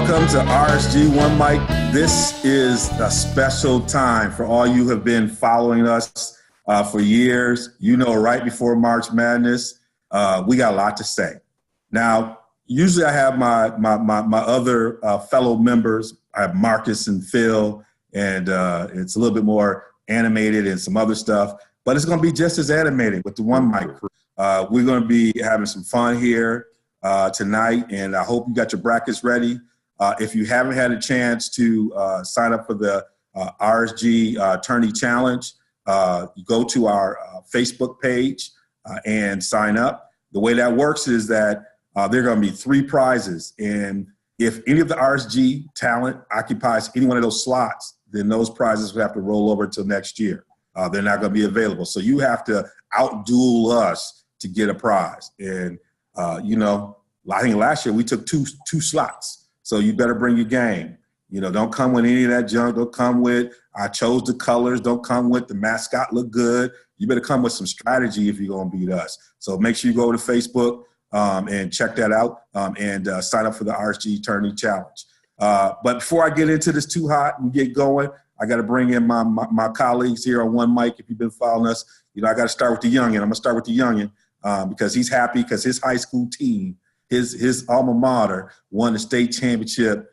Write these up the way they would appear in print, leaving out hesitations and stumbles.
Welcome to RSG One Mic. This is a special time for all you who have been following us for years. You know, right before March Madness, we got a lot to say. Now, usually I have my other fellow members. I have Marcus and Phil, and it's a little bit more animated and some other stuff, but it's going to be just as animated with the One Mic crew. We're going to be having some fun here tonight, and I hope you got your brackets ready. If you haven't had a chance to sign up for the RSG Tourney Challenge, you go to our Facebook page and sign up. The way that works is that there are going to be 3 prizes, and if any of the RSG talent occupies any one of those slots, then those prizes will have to roll over until next year. They're not going to be available. So you have to outduel us to get a prize. And, you know, I think last year we took two slots. So you better bring your game. You know, don't come with any of that junk. Don't come with, I chose the colors. Don't come with the mascot look good. You better come with some strategy if you're going to beat us. So make sure you go to Facebook and check that out and sign up for the RSG Tourney Challenge. But before I get into this too hot and get going, I got to bring in my colleagues here on One Mic. If you've been following us, you know, I got to start with the youngin'. I'm going to start with the youngin' because he's happy because his high school team, his alma mater, won the state championship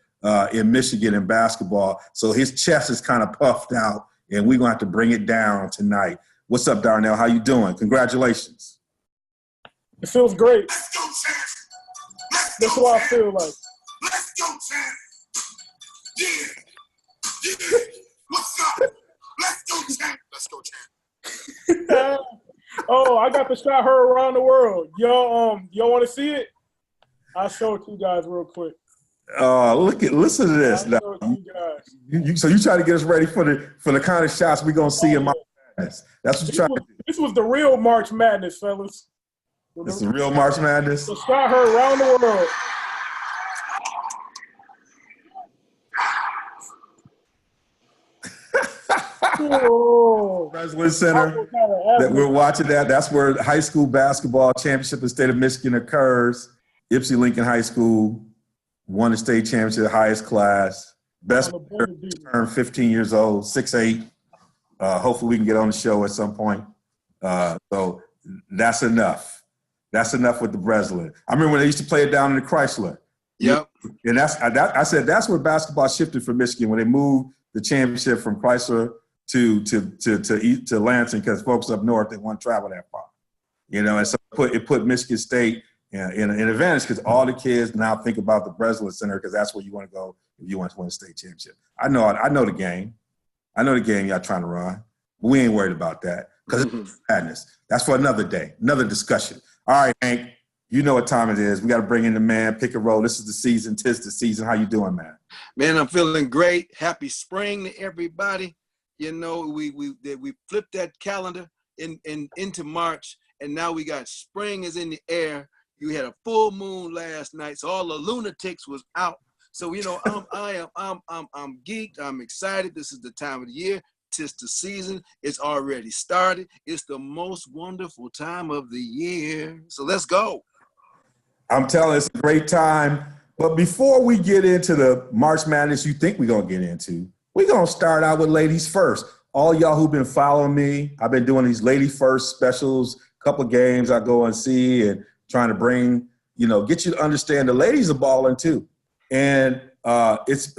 in Michigan in basketball. So his chest is kind of puffed out, and we're going to have to bring it down tonight. What's up, Darnell? How you doing? Congratulations. It feels great. Let's go, champs. That's what I feel like. Let's go, champs. Yeah. What's up? Let's go, champs. Let's go, champs. Oh, I got the shot heard around the world. Y'all want to see it? I'll show it to you guys real quick. Listen to this. Now, so you try to get us ready for the kind of shots we're gonna see in March Madness. That's what you're trying to do. This was the real March Madness, fellas. This is the real March Madness. The shot heard around the world. Breslin Center. That we're watching that. That's where high school basketball championship in the state of Michigan occurs. Ypsi Lincoln High School won the state championship, highest class. Best player turned 15 years old, 6'8". Hopefully we can get on the show at some point. So that's enough. That's enough with the Breslin. I remember when they used to play it down in the Chrysler. Yep. And I said that's where basketball shifted for Michigan when they moved the championship from Chrysler to Lansing because folks up north didn't want to travel that far. You know, and so it put Michigan State in an advantage because all the kids now think about the Breslin Center because that's where you want to go if you want to win a state championship. I know the game. I know the game y'all trying to run. But we ain't worried about that because it's madness. That's for another day, another discussion. All right, Hank, you know what time it is. We got to bring in the man, pick a roll. This is the season. 'Tis the season. How you doing, man? Man, I'm feeling great. Happy spring to everybody. You know, we flipped that calendar into March, and now we got spring is in the air. You had a full moon last night, so all the lunatics was out. So you know, I'm geeked. I'm excited. This is the time of the year. 'Tis the season. It's already started. It's the most wonderful time of the year. So let's go. I'm telling you, it's a great time. But before we get into the March Madness you think we're going to get into, we're going to start out with ladies first. All y'all who've been following me, I've been doing these lady first specials, couple games I go and see and trying to bring, you know, get you to understand the ladies are balling too. And it's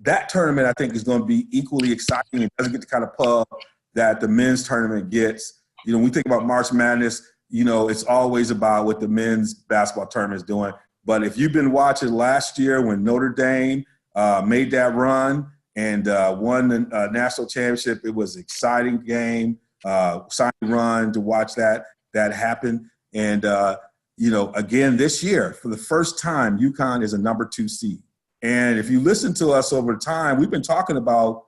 that tournament I think is going to be equally exciting. It doesn't get the kind of pub that the men's tournament gets. You know, when we think about March Madness, you know, it's always about what the men's basketball tournament is doing. But if you've been watching last year when Notre Dame made that run and won the national championship, it was an exciting game, exciting run to watch that happen. And, you know, again, this year, for the first time, UConn is a number 2 seed. And if you listen to us over time, we've been talking about,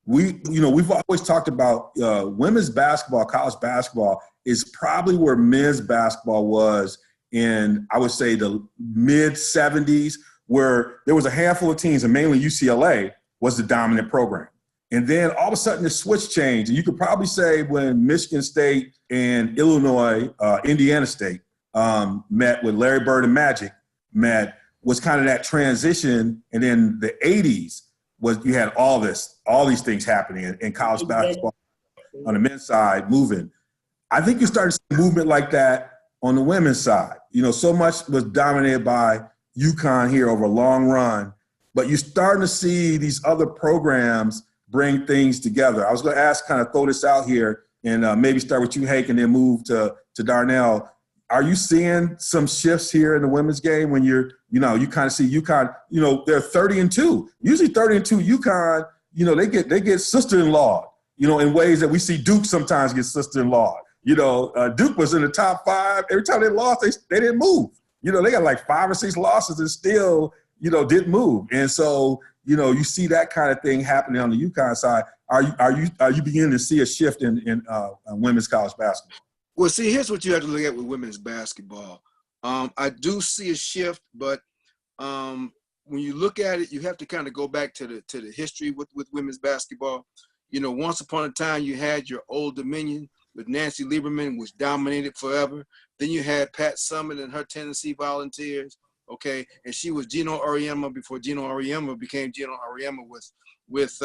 we've always talked about women's basketball, college basketball is probably where men's basketball was in, I would say, the mid-'70s, where there was a handful of teams, and mainly UCLA was the dominant program. And then all of a sudden the switch changed. And you could probably say when Michigan State and Illinois, Indiana State met with Larry Bird and Magic met, was kind of that transition, and then the 80s was you had all these things happening in college basketball on the men's side moving. I think you started to see movement like that on the women's side. You know, so much was dominated by UConn here over a long run, but you're starting to see these other programs bring things together. I was going to ask, kind of throw this out here, and maybe start with you, Hank, and then move to Darnell. Are you seeing some shifts here in the women's game when you kind of see UConn, they're 30-2. Usually 30-2 UConn, they get sister-in-law, in ways that we see Duke sometimes get sister-in-law. Duke was in the top 5. Every time they lost, they didn't move. They got like 5 or 6 losses and still, didn't move. And so, you see that kind of thing happening on the UConn side. Are you beginning to see a shift in women's college basketball? Well, see, here's what you have to look at with women's basketball. I do see a shift, but when you look at it, you have to kind of go back to the history with women's basketball. Once upon a time, you had your Old Dominion with Nancy Lieberman, which dominated forever. Then you had Pat Summitt and her Tennessee Volunteers, okay? And she was Gino Auriemma before Gino Auriemma became Gino Auriemma with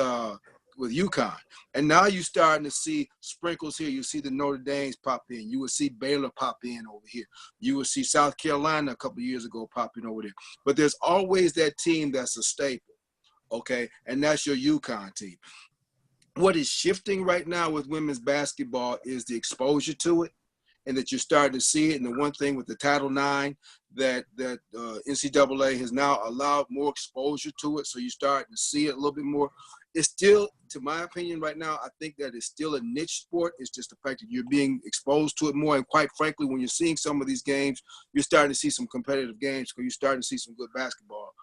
UConn. And now you're starting to see sprinkles here. You see the Notre Dames pop in. You will see Baylor pop in over here. You will see South Carolina a couple of years ago popping over there. But there's always that team that's a staple, okay? And that's your UConn team. What is shifting right now with women's basketball is the exposure to it, and that you're starting to see it. And the one thing with the Title IX that NCAA has now allowed more exposure to it, so you're starting to see it a little bit more. It's still, to my opinion right now, I think that it's still a niche sport. It's just the fact that you're being exposed to it more. And quite frankly, when you're seeing some of these games, you're starting to see some competitive games because you're starting to see some good basketball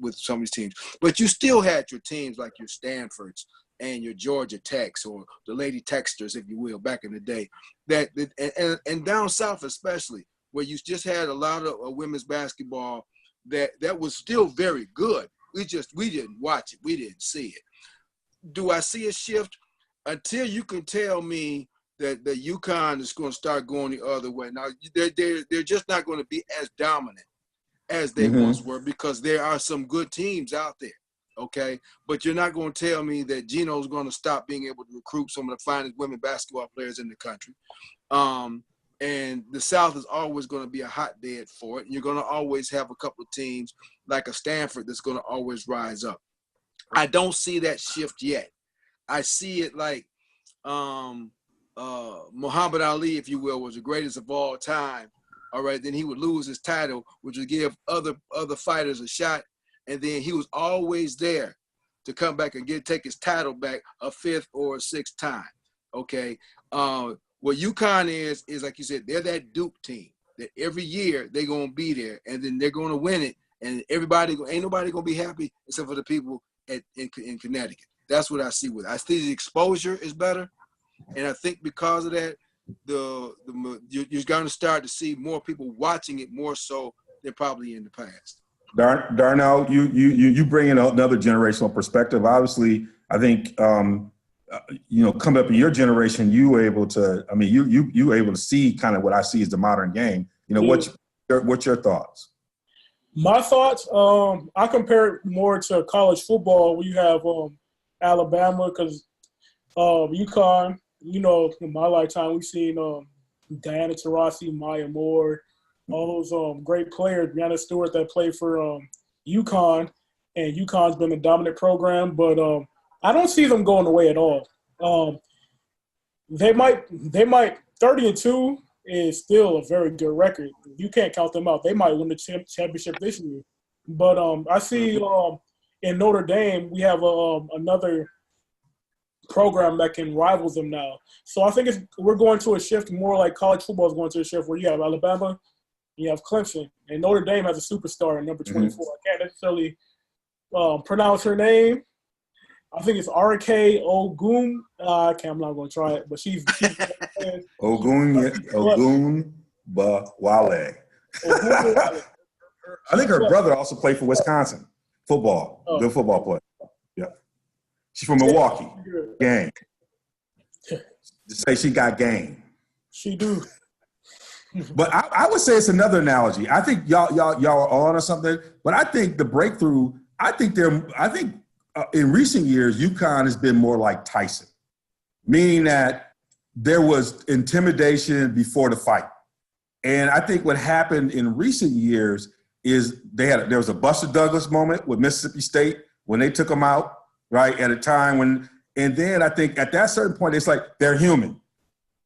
with some of these teams. But you still had your teams like your Stanfords and your Georgia Techs, or the Lady Texters, if you will, back in the day, and down south especially, where you just had a lot of women's basketball that was still very good. We didn't watch it. We didn't see it. Do I see a shift? Until you can tell me that the UConn is going to start going the other way. Now, they're just not going to be as dominant as they once were, because there are some good teams out there, okay? But you're not going to tell me that Gino's going to stop being able to recruit some of the finest women basketball players in the country. And the South is always going to be a hotbed for it. And you're going to always have a couple of teams like a Stanford that's going to always rise up. I don't see that shift yet. I see it like Muhammad Ali, if you will, was the greatest of all time. All right, then he would lose his title, which would give other fighters a shot. And then he was always there to come back and take his title back a 5th or a 6th time. Okay. What UConn is like you said, they're that Duke team that every year they're going to be there, and then they're going to win it. And ain't nobody going to be happy except for the people in Connecticut. That's what I see with it. I see the exposure is better. And I think because of that, you're going to start to see more people watching it more so than probably in the past. Darnell, you bring in another generational perspective. Obviously, I think coming up in your generation, you were able to. I mean, you were able to see kind of what I see as the modern game. What's your thoughts? My thoughts, I compare it more to college football where you have Alabama, because UConn, in my lifetime, we've seen Diana Taurasi, Maya Moore, all those great players, Brianna Stewart that played for UConn, and UConn's been a dominant program, but I don't see them going away at all. They might 30-2 is still a very good record. You can't count them out. They might win the championship this year. But I see in Notre Dame we have another program that can rival them now. So I think we're going to a shift more like college football is going to a shift where you have Alabama, you have Clemson, and Notre Dame has a superstar in number 24. I can't necessarily pronounce her name. I think it's R.K. Ogun. I'm not going to try it, but she's Ogun Bawale. I think her brother also played for Wisconsin football. Good football player. Yeah, she's from Milwaukee. Gang. Just say she got game. She do. But I would say it's another analogy. I think y'all are on or something. But I think the breakthrough. I think in recent years, UConn has been more like Tyson, meaning that there was intimidation before the fight. And I think what happened in recent years is there was a Buster Douglas moment with Mississippi State when they took them out, right, at a time when – and then I think at that certain point, it's like they're human,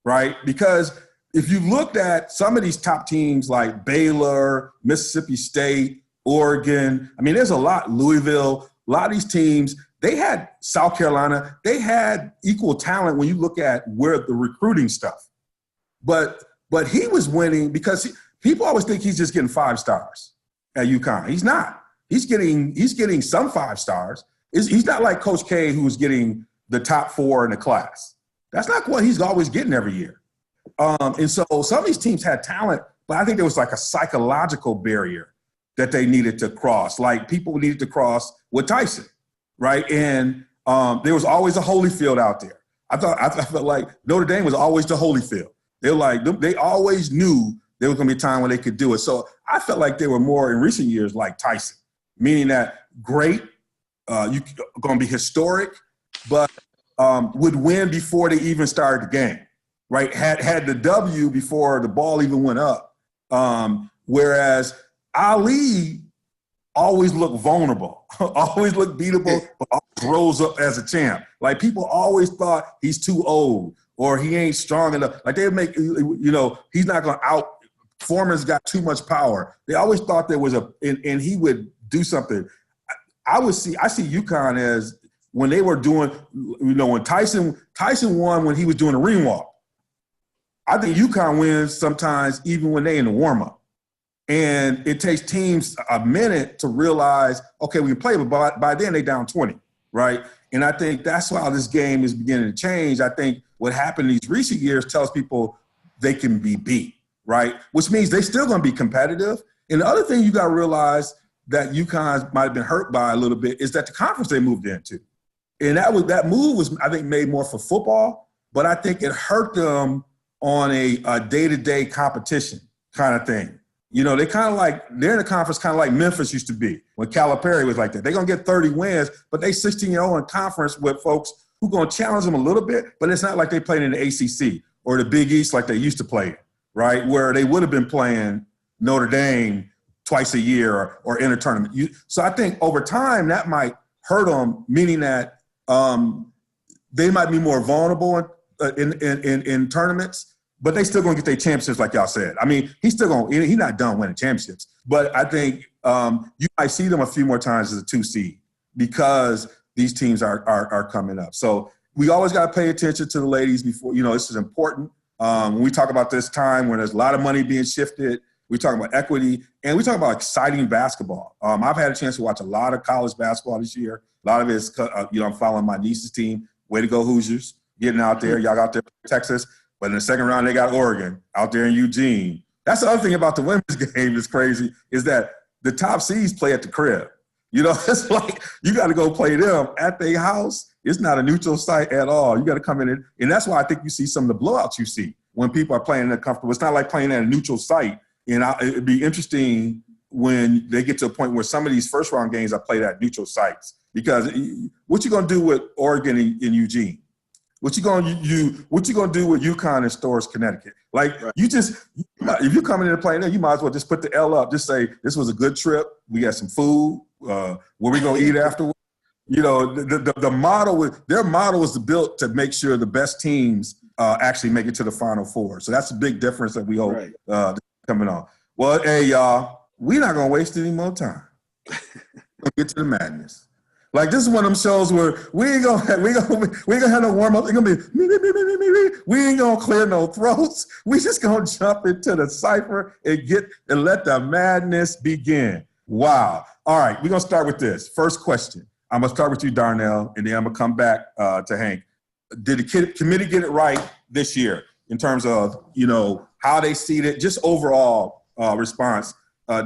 right? Because if you looked at some of these top teams like Baylor, Mississippi State, Oregon, I mean, there's a lot, Louisville, a lot of these teams, they had South Carolina, they had equal talent when you look at where the recruiting stuff. But he was winning because people always think he's just getting 5 stars at UConn. He's not. He's getting some 5 stars. He's not like Coach K, who was getting the top 4 in the class. That's not what he's always getting every year. And so some of these teams had talent, but I think there was like a psychological barrier that they needed to cross. Like people needed to cross with Tyson, right? And there was always a Holyfield out there. I felt like Notre Dame was always the Holyfield. They always knew there was going to be a time when they could do it. So I felt like they were more in recent years like Tyson, meaning that great, you're going to be historic, but would win before they even started the game, right? Had the W before the ball even went up. Whereas Ali always looked vulnerable, always looked beatable, but always rose up as a champ. Like people always thought he's too old or he ain't strong enough. Like they make, he's not going to out. Foreman's got too much power. They always thought there was and he would do something. I see UConn as when they were doing, when Tyson won when he was doing a ring walk. I think UConn wins sometimes even when they in the warm up. And it takes teams a minute to realize, okay, we can play, but by then they down 20, right? And I think that's why this game is beginning to change. I think what happened in these recent years tells people they can be beat, right? Which means they still going to be competitive. And the other thing you got to realize that UConn might have been hurt by a little bit is that the conference they moved into. And that move was, I think, made more for football, but I think it hurt them on a day-to-day competition kind of thing. They kind of like, they're in a conference kind of like Memphis used to be when Calipari was like that. They're going to get 30 wins, but they 16-0 in conference with folks who going to challenge them a little bit, but it's not like they played in the ACC or the Big East like they used to play, right, where they would have been playing Notre Dame twice a year or in a tournament. So I think over time that might hurt them, meaning that they might be more vulnerable in tournaments, but they still going to get their championships like y'all said. I mean, he's not done winning championships, but I think you might see them a few more times as a 2 seed because these teams are coming up. So we always got to pay attention to the ladies before, this is important. When we talk about this time when there's a lot of money being shifted, we talk about equity, and we talk about exciting basketball. I've had a chance to watch a lot of college basketball this year. A lot of it is, I'm following my niece's team. Way to go, Hoosiers, getting out there. Y'all out there in Texas. But in the second round, they got Oregon out there in Eugene. That's the other thing about the women's game that's crazy is that the top seeds play at the crib. It's like you got to go play them at their house. It's not a neutral site at all. You got to come in. And that's why I think you see some of the blowouts you see when people are playing in comfortable. It's not like playing at a neutral site. And it'd be interesting when they get to a point where some of these first-round games are played at neutral sites. Because what you going to do with Oregon and Eugene? What you gonna do with UConn and Storrs, Connecticut? Like right. If you come in and play there, you might as well just put the L up. Just say this was a good trip. We got some food. Where we gonna eat afterwards? The model. Their model is built to make sure the best teams actually make it to the Final Four. So that's a big difference that we hope coming on. Well, hey y'all, we're not gonna waste any more time. We'll get to the madness. Like this is one of them shows where we ain't gonna have no warm up. It's gonna be me. We ain't gonna clear no throats. We just gonna jump into the cipher and let the madness begin. Wow. All right, we're gonna start with this. First question. I'm gonna start with you, Darnell, and then I'm gonna come back to Hank. Did the committee get it right this year in terms of how they seeded, just overall response?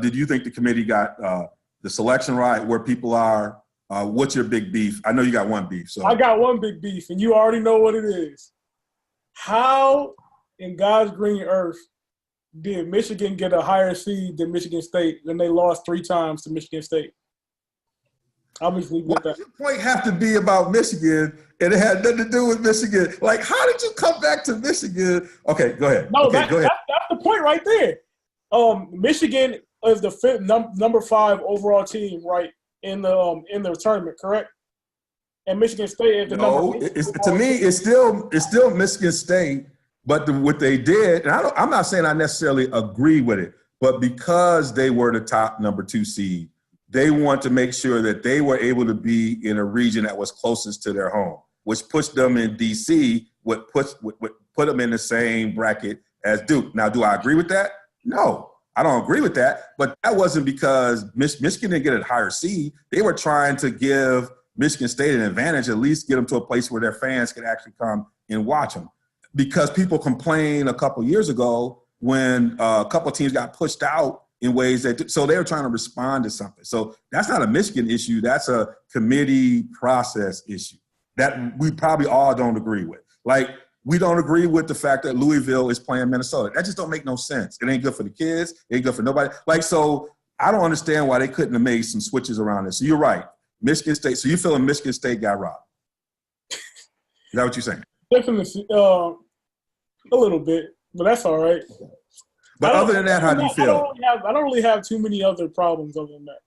Did you think the committee got the selection right, where people are? What's your big beef? I know you got one beef. So I got one big beef, and you already know what it is. How in God's green earth did Michigan get a higher seed than Michigan State, and they lost 3 times to Michigan State? Obviously, Why does your point have to be about Michigan and it had nothing to do with Michigan? Like, how did you come back to Michigan? Okay, go ahead. No, okay, go ahead. That's the point right there. Michigan is the number 5 overall team, right, in the tournament, correct? And Michigan State is the number. To me, it's still Michigan State. But what they did, and I'm not saying I necessarily agree with it, but because they were the top number 2 seed, they want to make sure that they were able to be in a region that was closest to their home, which pushed them in D.C., would put them in the same bracket as Duke. Now, do I agree with that? No, I don't agree with that. But that wasn't because Michigan didn't get a higher seed. They were trying to give Michigan State an advantage, at least get them to a place where their fans could actually come and watch them. Because people complained a couple years ago when a couple teams got pushed out in ways so they were trying to respond to something. So that's not a Michigan issue. That's a committee process issue that we probably all don't agree with. Like, we don't agree with the fact that Louisville is playing Minnesota. That just don't make no sense. It ain't good for the kids. It ain't good for nobody. Like, so I don't understand why they couldn't have made some switches around this. So you're right. Michigan State. So you feeling Michigan State got robbed? Is that what you're saying? Definitely, a little bit, but that's all right. But other than that, how do you feel? I don't really have too many other problems other than that.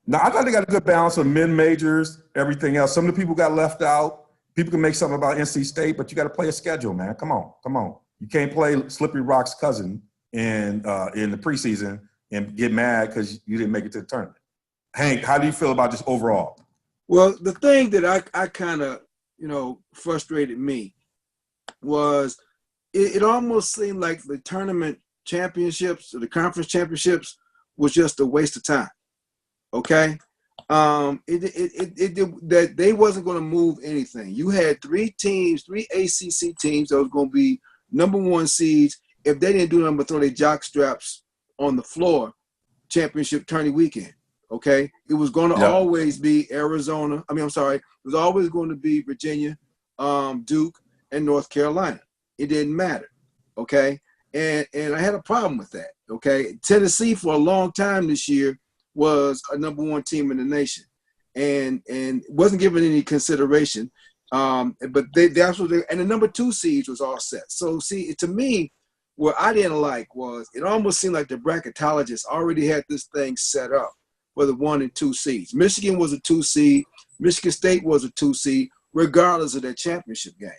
No, I thought they got a good balance of mid-majors, everything else. Some of the people got left out. People can make something about NC State, but you got to play a schedule, man. Come on. You can't play Slippery Rock's cousin in the preseason and get mad because you didn't make it to the tournament. Hank, how do you feel about this overall? Well, the thing that I kind of, frustrated me was it almost seemed like the tournament championships or the conference championships was just a waste of time. Okay. That they wasn't going to move anything. You had 3 ACC teams that was going to be number 1 seeds. If they didn't do nothing but throw their jock straps on the floor, championship tourney weekend. Okay. It was going to always be Arizona. It was always going to be Virginia, Duke, and North Carolina. It didn't matter. Okay. And I had a problem with that. Okay. Tennessee for a long time this year was a number 1 team in the nation and wasn't given any consideration. But that's what and the number 2 seeds was all set. So see, to me, what I didn't like was it almost seemed like the bracketologists already had this thing set up for the 1 and 2 seeds. Michigan was a 2 seed. Michigan State was a 2 seed, regardless of their championship game.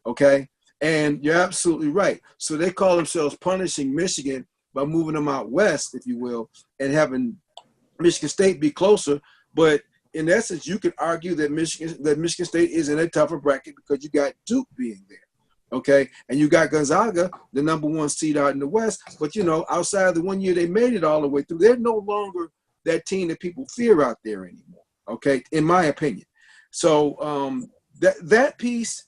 Okay. And you're absolutely right. So they call themselves punishing Michigan by moving them out west, if you will, and having Michigan State be closer. But in essence, you could argue that Michigan State is in a tougher bracket because you got Duke being there. Okay. And you got Gonzaga, the number 1 seed out in the West. But, outside the 1 year they made it all the way through, they're no longer that team that people fear out there anymore. Okay. In my opinion. So that piece,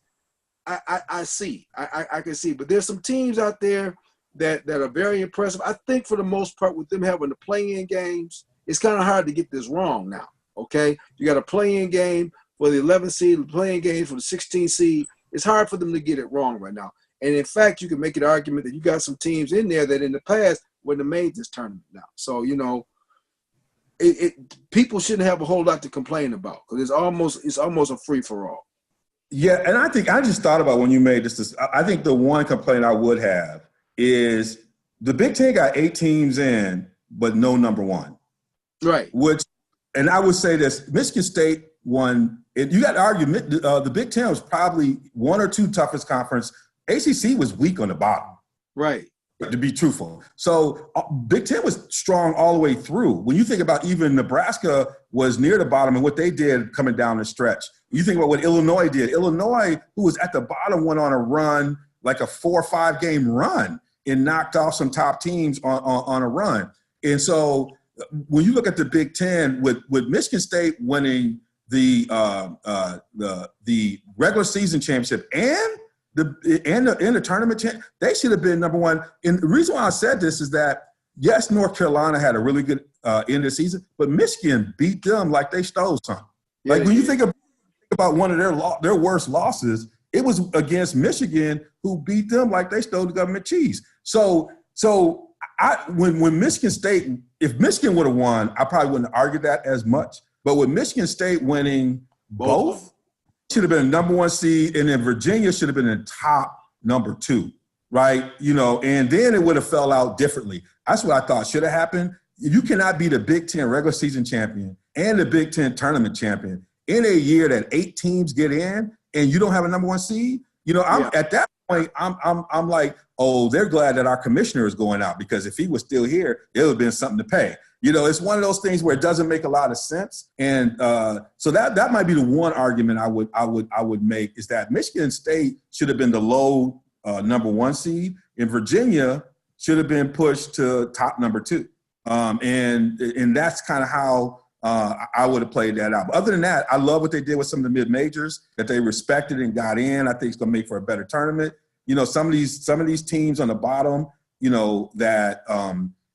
I see. I can see. But there's some teams out there that are very impressive. I think for the most part, with them having the play-in games, it's kind of hard to get this wrong now. Okay, you got a play-in game for the 11 seed, a play-in game for the 16 seed. It's hard for them to get it wrong right now. And in fact, you can make an argument that you got some teams in there that in the past wouldn't have made this tournament now. So people shouldn't have a whole lot to complain about because it's almost a free for all. Yeah, and I just thought about when you made this. I think the one complaint I would have is the Big Ten got 8 teams in, but no number 1. Right. And I would say this: Michigan State won. You got to argue the Big Ten was probably 1 or 2 toughest conference. ACC was weak on the bottom. Right. To be truthful. So Big Ten was strong all the way through. When you think about even Nebraska was near the bottom and what they did coming down the stretch. You think about what Illinois did. Illinois, who was at the bottom, went on a run, like a 4 or 5 game run, and knocked off some top teams on a run. And so when you look at the Big Ten, with Michigan State winning the regular season championship and the tournament, they should have been number 1. And the reason why I said this is that, yes, North Carolina had a really good end of the season, but Michigan beat them like they stole something. Yeah, like when you think about one of their worst losses, it was against Michigan, who beat them like they stole the government cheese. So So when Michigan State, if Michigan would have won, I probably wouldn't argue that as much. But with Michigan State winning both, should have been a number 1 seed, and then Virginia should have been in top number 2, right? You know, and then it would have fell out differently. That's what I thought should have happened. You cannot be the Big Ten regular season champion and the Big Ten tournament champion in a year that 8 teams get in, and you don't have a number 1 seed. You know, at that point, I'm like, oh, they're glad that our commissioner is going out, because if he was still here, it would have been something to pay. You know, it's one of those things where it doesn't make a lot of sense. And so that might be the one argument I would make, is that Michigan State should have been the low number 1 seed, and Virginia should have been pushed to top number 2. And that's kind of how I would have played that out. But other than that, I love what they did with some of the mid-majors, that they respected and got in. I think it's going to make for a better tournament. You know, some of these teams on the bottom, you know, that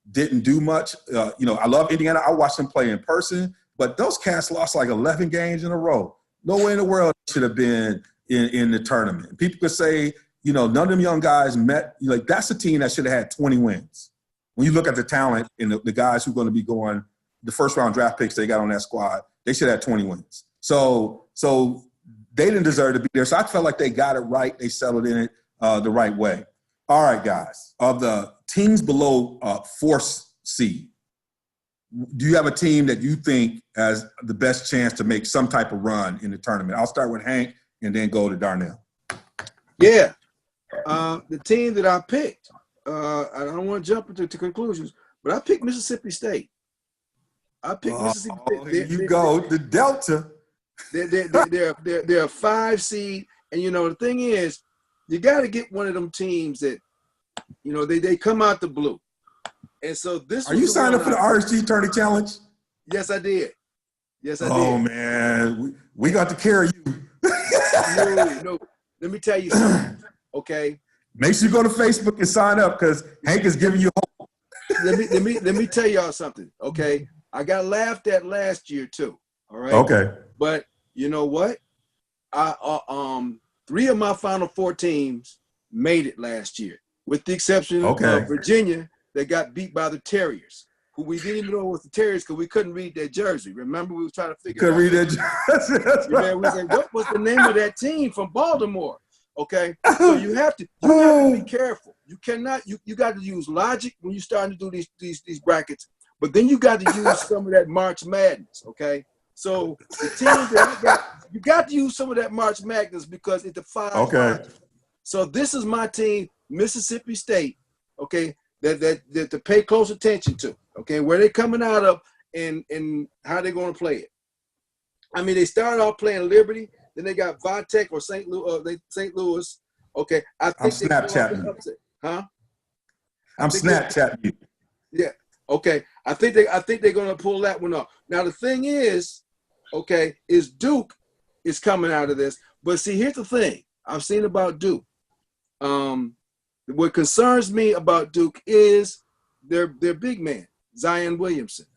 didn't do much. You know, I love Indiana. I watched them play in person, but those cats lost like 11 games in a row. No way in the world should have been in the tournament. People could say, you know, none of them young guys met. Like, that's a team that should have had 20 wins. When you look at the talent and the guys who are going to be going, the first-round draft picks they got on that squad, they should have 20 wins. So they didn't deserve to be there. So I felt like they got it right. They settled in it the right way. All right, guys. Of the teams below 4th seed, do you have a team that you think has the best chance to make some type of run in the tournament? I'll start with Hank and then go to Darnell. Yeah. The team that I picked, I don't want to jump into conclusions, but I picked Mississippi State. I picked Mississippi State. Here you go, the Delta. They're a 5 seed, and you know the thing is, you got to get one of them teams that, you know, they come out the blue. And so this. Are you signed up for the RSG Tourney Challenge? Yes, I did. Yes, I did. Oh man, we got to carry you. No. Let me tell you something. Okay. Make sure you go to Facebook and sign up, because Hank is giving you hope. Let me tell y'all something. Okay. I got laughed at last year too. All right. Okay. But you know what? 3 of my Final Four teams made it last year, with the exception of Virginia, that got beat by the Terriers, who we didn't even know was the Terriers because we couldn't read their jersey. Remember, we were trying to figure couldn't out. read their jersey. That's right. We said, what was the name of that team from Baltimore? Okay, so you have to be careful. You cannot. You got to use logic when you're starting to do these brackets, but then you got to use some of that March Madness. Okay, so the team that you got to use some of that March Madness, because it defies. Okay. Logic. So this is my team, Mississippi State. Okay, that to pay close attention to. Okay, where they're coming out of and how they're going to play it. I mean, they started off playing Liberty. Then they got Vitek or St. Louis. Okay, I think I'm Snapchatting you. Huh? I'm Snapchatting you. Yeah. Okay. I think they're gonna pull that one off. Now the thing is, okay, is Duke is coming out of this. But see, here's the thing I've seen about Duke. What concerns me about Duke is their big man, Zion Williamson.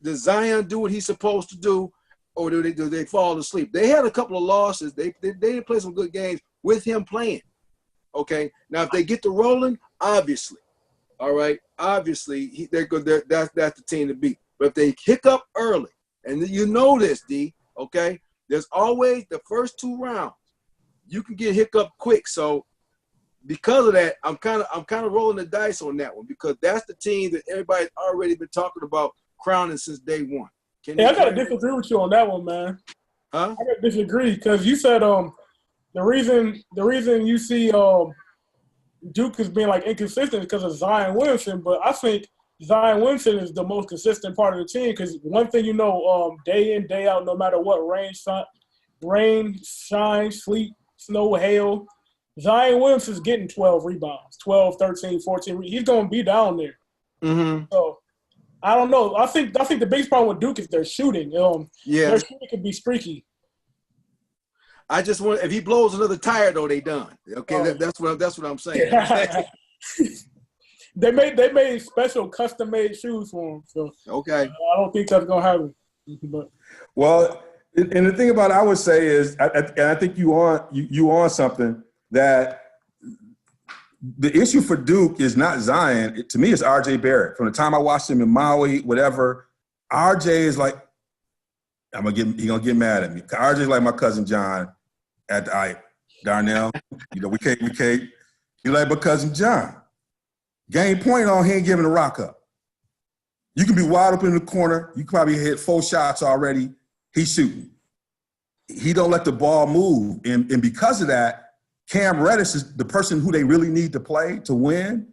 Does Zion do what he's supposed to do? Or do they fall asleep? They had a couple of losses. They didn't play some good games with him playing. Okay. Now, if they get to rolling, obviously, all right. Obviously, they're good. That's the team to beat. But if they hiccup early, and you know this, D. Okay. There's always the first 2 rounds. You can get hiccup quick. So because of that, I'm kind of rolling the dice on that one, because that's the team that everybody's already been talking about crowning since day one. I gotta disagree with you on that one, man. Huh? I gotta disagree, because you said the reason you see Duke is being like inconsistent because of Zion Williamson, but I think Zion Williamson is the most consistent part of the team, because one thing you know, day in, day out, no matter what, rain, shine, sleet, snow, hail, Zion Williamson's getting 12 rebounds, 12, 13, 14. He's going to be down there. Mm-hmm. So I don't know. I think the biggest problem with Duke is their shooting. Yeah. Their shooting can be streaky. I just want, if he blows another tire though, they done. Okay, that's what I'm saying. Yeah. They made special custom made shoes for him. So okay, I don't think that's gonna happen. But well, and the thing about it, I would say is, and I think you on something, that the issue for Duke is not Zion. To me, it's R.J. Barrett. From the time I watched him in Maui, whatever, R.J. is like, he gonna get mad at me. R.J. is like my cousin John at the Darnell. We can't. He like my cousin John. Game point on, he ain't giving a rock up. You can be wide open in the corner. You probably hit 4 shots already. He's shooting. He don't let the ball move. And because of that, Cam Reddish is the person who they really need to play to win,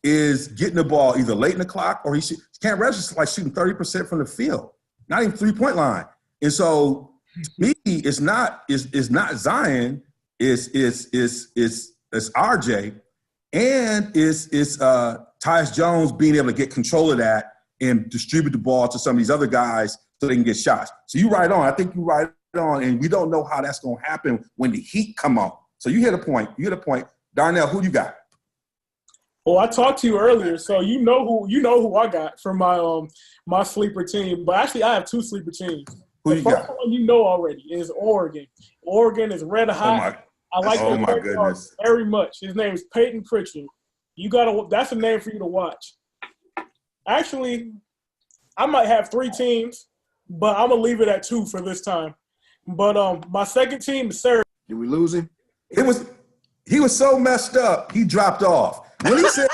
is getting the ball either late in the clock or Cam Reddish is like shooting 30% from the field, not even 3-point line. And so to me, it's not Zion, it's RJ, and it's Tyus Jones being able to get control of that and distribute the ball to some of these other guys so they can get shots. So you right on. I think you right on, and we don't know how that's going to happen when the Heat come on. So you hit a point. Darnell, who you got? Well, I talked to you earlier, so you know who I got for my my sleeper team. But actually, I have 2 sleeper teams. Who the you first got? one you know already is Oregon. Oregon is red hot. I like their goodness. very much. His name is Peyton Pritchard. That's a name for you to watch. Actually, I might have 3 teams, but I'm gonna leave it at 2 for this time. But my second team is Syracuse. Did we lose him? He was so messed up, he dropped off. When he said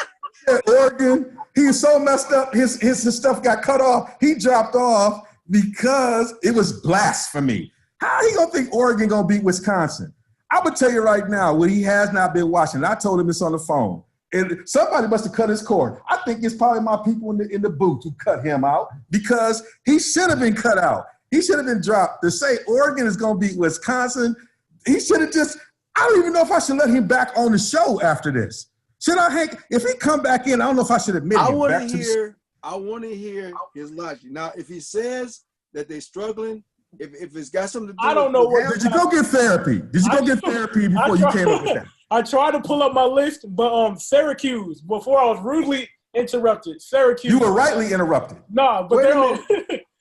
Oregon, he was so messed up, his stuff got cut off. He dropped off because it was blasphemy. How he gonna think Oregon gonna beat Wisconsin? I'm gonna tell you right now, what he has not been watching. I told him this on the phone. And somebody must have cut his cord. I think it's probably my people in the booth who cut him out, because he should have been cut out. He should have been dropped. To say Oregon is gonna beat Wisconsin, he should have just. I don't even know if I should let him back on the show after this. Should I, Hank? If he come back in, I don't know if I should admit him back to the show. I want to hear his logic. Now, if he says that they're struggling, if it's got something to do, I don't know what. Did you go get therapy? Before you came up with that? I tried to pull up my list, but Syracuse. Before I was rudely interrupted. Syracuse. You were rightly interrupted. Nah, but wait a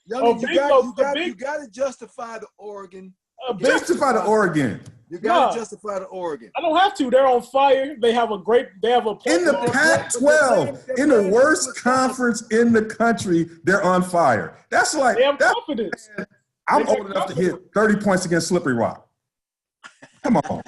they're minute. You got to justify the Oregon. Justify the Oregon. You got to justify the Oregon. I don't have to. They're on fire. They have a in the Pac-12, in the worst conference in the country, they're on fire. That's like, they have confidence. I'm old enough to hit 30 points against Slippery Rock. Come on.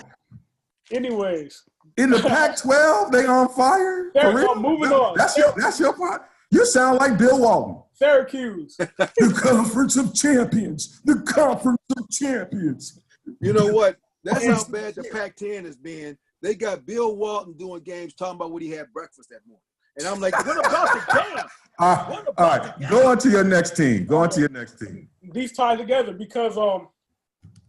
Anyways. In the Pac-12, they on fire? For real? Moving on. That's your part? You sound like Bill Walton. Syracuse. The Conference of Champions. The Conference of Champions. You know what? That's how bad the Pac-10 has been. They got Bill Walton doing games talking about what he had breakfast that morning. And I'm like, what about the game? All right, go on to your next team. These tie together because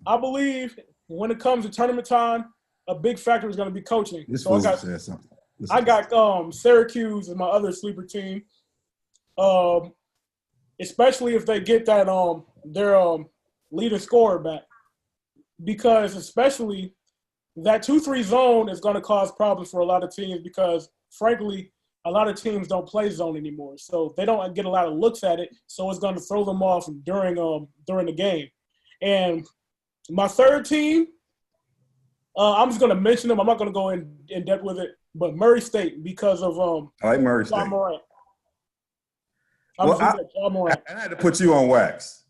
I believe when it comes to tournament time, a big factor is going to be coaching. I got Syracuse as my other sleeper team, especially if they get that their leading scorer back, because especially that 2-3 zone is going to cause problems for a lot of teams because, frankly, a lot of teams don't play zone anymore, so they don't get a lot of looks at it. So it's going to throw them off during the game. And my third team, I'm just going to mention them. I'm not going to go in depth with it, but Murray State because of I like Murray State. John Morant. I had to put you on wax.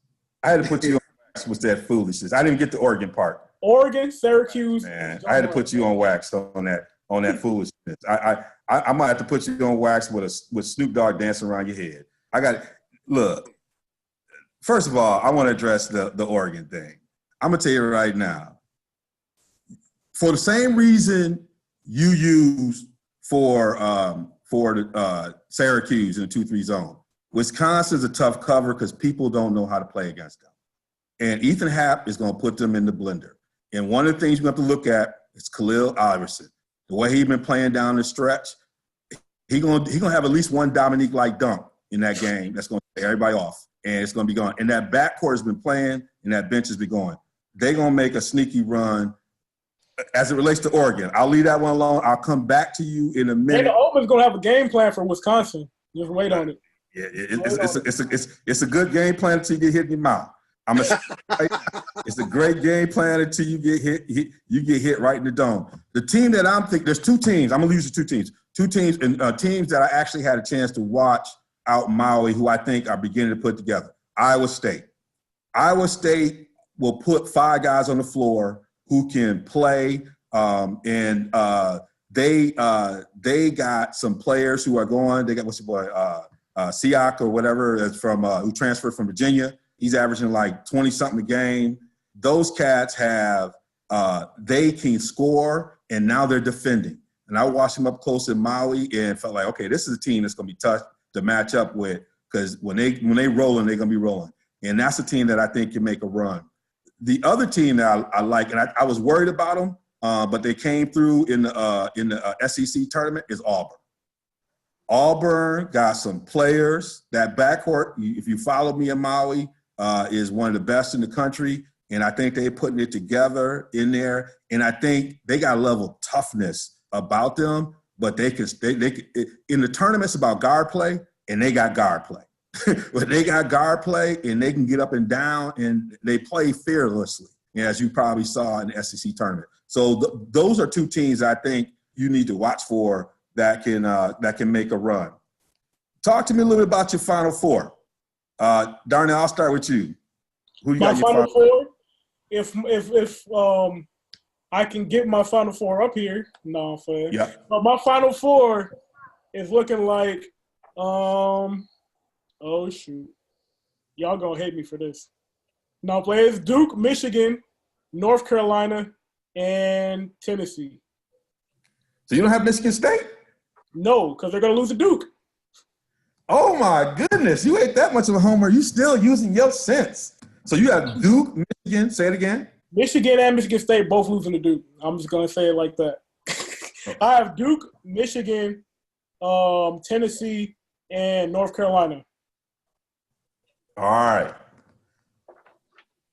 With that foolishness. I didn't get the Oregon part. Oregon, Syracuse. Man, I had to put you on wax on that foolishness. I might have to put you on wax with Snoop Dogg dancing around your head. Look. First of all, I want to address the Oregon thing. I'm gonna tell you right now. For the same reason you use for the Syracuse in the 2-3 zone, Wisconsin's a tough cover because people don't know how to play against them. And Ethan Happ is going to put them in the blender. And one of the things you have to look at is Khalil Iverson. The way he's been playing down the stretch, he's going to have at least one Dominique-like dunk in that game that's going to take everybody off. And it's going to be gone. And that backcourt has been playing, and that bench has been going. They're going to make a sneaky run as it relates to Oregon. I'll leave that one alone. I'll come back to you in a minute. The Open's going to have a game plan for Wisconsin. Just wait on it. Yeah, it's a good game plan until you get hit in your mouth. It's a great game plan until you get hit. You get hit right in the dome. The team that I'm thinking, there's two teams. I'm gonna use the two teams. Two teams and teams that I actually had a chance to watch out in Maui, who I think are beginning to put together. Iowa State. Iowa State will put 5 guys on the floor who can play, and they got some players who are going. They got what's your boy Siak or whatever that's from who transferred from Virginia. He's averaging like 20-something a game. Those cats have they can score, and now they're defending. And I watched them up close in Maui and felt like, okay, this is a team that's going to be tough to match up with because when they rolling, they're going to be rolling. And that's a team that I think can make a run. The other team that I like, and I was worried about them, but they came through in the SEC tournament, is Auburn. Auburn got some players. That backcourt, if you follow me in Maui, is one of the best in the country. And I think they're putting it together in there. And I think they got a level of toughness about them, but they can in the tournaments about guard play, and they got guard play. But they got guard play, and they can get up and down, and they play fearlessly, as you probably saw in the SEC tournament. So those are two teams I think you need to watch for that can make a run. Talk to me a little bit about your Final Four. Darnell, I'll start with you. Who you got your Final Four? If I can get my Final Four up here, no, fair. Yeah. But my Final Four is looking like, oh shoot, y'all gonna hate me for this. No, players: Duke, Michigan, North Carolina, and Tennessee. So you don't have Michigan State? No, because they're gonna lose to Duke. Oh my goodness, you ain't that much of a homer. You still using your sense. So you have Duke, Michigan. Say it again. Michigan and Michigan State both losing to Duke. I'm just gonna say it like that. I have Duke, Michigan, Tennessee, and North Carolina. All right.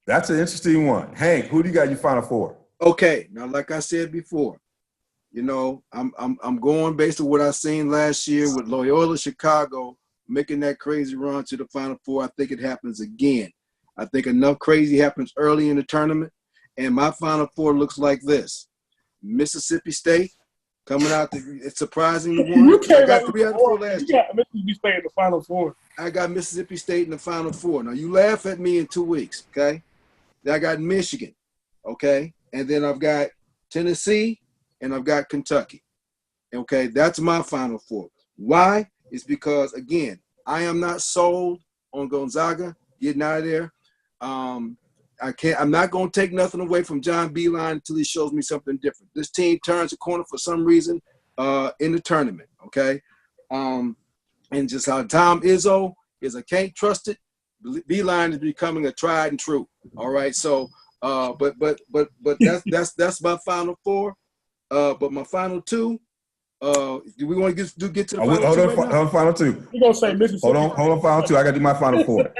That's an interesting one. Hank, who do you got your Final Four? Okay, now like I said before, I'm going based on what I seen last year with Loyola Chicago making that crazy run to the Final Four. I think it happens again. I think enough crazy happens early in the tournament, and my Final Four looks like this: Mississippi State coming out, it's surprisingly won. I got 3 out of 4 last year. Mississippi State in the Final Four. I got Mississippi State in the Final Four. Now, you laugh at me in 2 weeks, okay? Then I got Michigan, okay? And then I've got Tennessee, and I've got Kentucky, okay? That's my Final Four. Why? It's because, again, I am not sold on Gonzaga getting out of there. I'm not going to take nothing away from John Beilein until he shows me something different. This team turns a corner for some reason in the tournament, okay? And just how Tom Izzo is, I can't trust it. Beilein is becoming a tried and true. All right. So, but that's my Final Four. But my Final 2. Do we want to get to the Final 2? Hold on, Final 2. You gonna say Mississippi? Hold on, Final 2. I got to do my Final 4.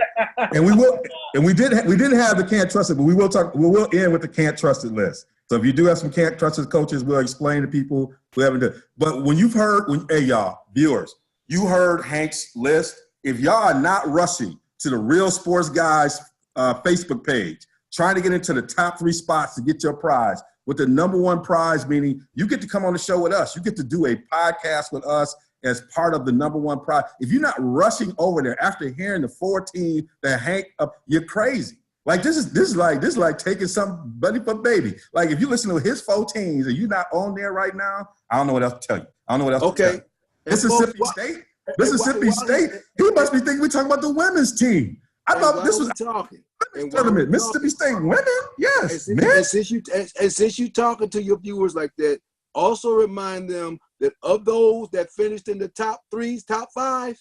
And we didn't have the can't trust it, but we will end with the can't trust it list. So if you do have some can't trust it coaches, we'll explain to people who haven't done. But when you've heard, hey y'all viewers, you heard Hank's list. If y'all are not rushing to the Real Sports Guys Facebook page, trying to get into the top 3 spots to get your prize, with the #1 prize, meaning you get to come on the show with us. You get to do a podcast with us as part of the #1 prize. If you're not rushing over there after hearing the 14 that Hank up, you're crazy. Like this is like taking somebody for baby. Like if you listen to his 4 teams and you're not on there right now, I don't know what else to tell you. I don't know what else to tell you. Mississippi State. He must be thinking we're talking about the women's team. I thought this was talking. Tournament. Mississippi State women, yes. And since you talking to your viewers like that, also remind them that of those that finished in the top 3s, top 5,